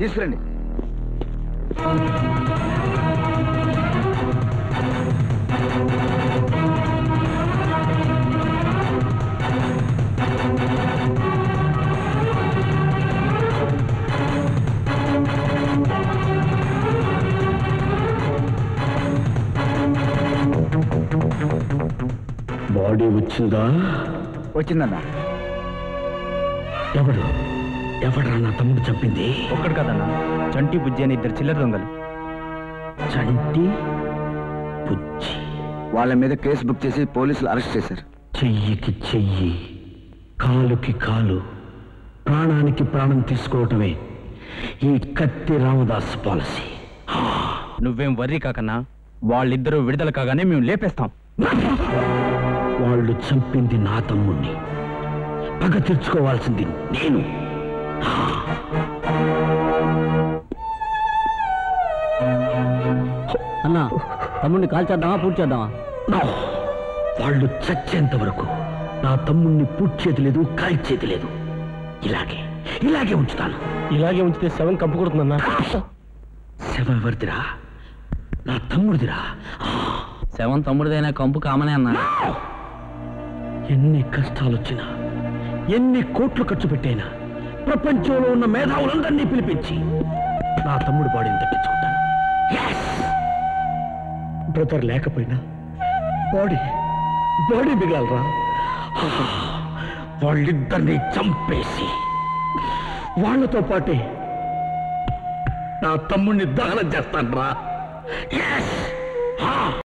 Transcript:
తీసుకురండి. బాడీ వచ్చిందా? వచ్చిందన్నా. ఎవడరా నా తమ్ముడు చంపింది? ఒక్కడు కదన్నా, చంటి బుజ్జి అని 2 చిల్లర దొంగలు. చంటి బుజ్జి వాళ్ళ మీద కేసు బుక్ చేసి పోలీసులు అరెస్ట్ చేశారు. చెయ్యికి చెయ్యి, కాలుకి కాలు, ప్రాణానికి ప్రాణం తీసుకోవటమే ఈ కత్తి రామదాస్ పాలసీ. నువ్వేం వర్రీ కాకన్నా, వాళ్ళిద్దరూ విడుదల కాగానే మేము లేపేస్తాం. వాళ్ళు చంపింది నా తమ్ముణ్ణి, పగ తీర్చుకోవాల్సింది నేను. అన్నా, తమ్ముడిని కాల్ చేద్దామా పూర్తి చేద్దామా? వాళ్ళు చచ్చేంత వరకు నా తమ్ముణ్ణి పూడ్చేది లేదు, కాల్చేది లేదు. ఇలాగే ఉంచుతాను. ఇలాగే ఉంచితే శవం కంపు కొడుతుందన్నా. శవం ఎవరిదిరా? నా తమ్ముడిదిరా. శవం తమ్ముడిదైనా కంపు కామనే అన్నా. ఎన్ని కష్టాలొచ్చినా, ఎన్ని కోట్లు ఖర్చు పెట్టైనా ప్రపంచంలో ఉన్న మేధావులందరినీ పిలిపించి నా తమ్ముడు బాడీని తప్పించుకుంటాను. బ్రదర్ లేకపోయినా బాడీ మిగలరా? వాళ్ళిద్దరినీ చంపేసి వాళ్ళతో పాటే నా తమ్ముడిని దహనం చేస్తాను రా.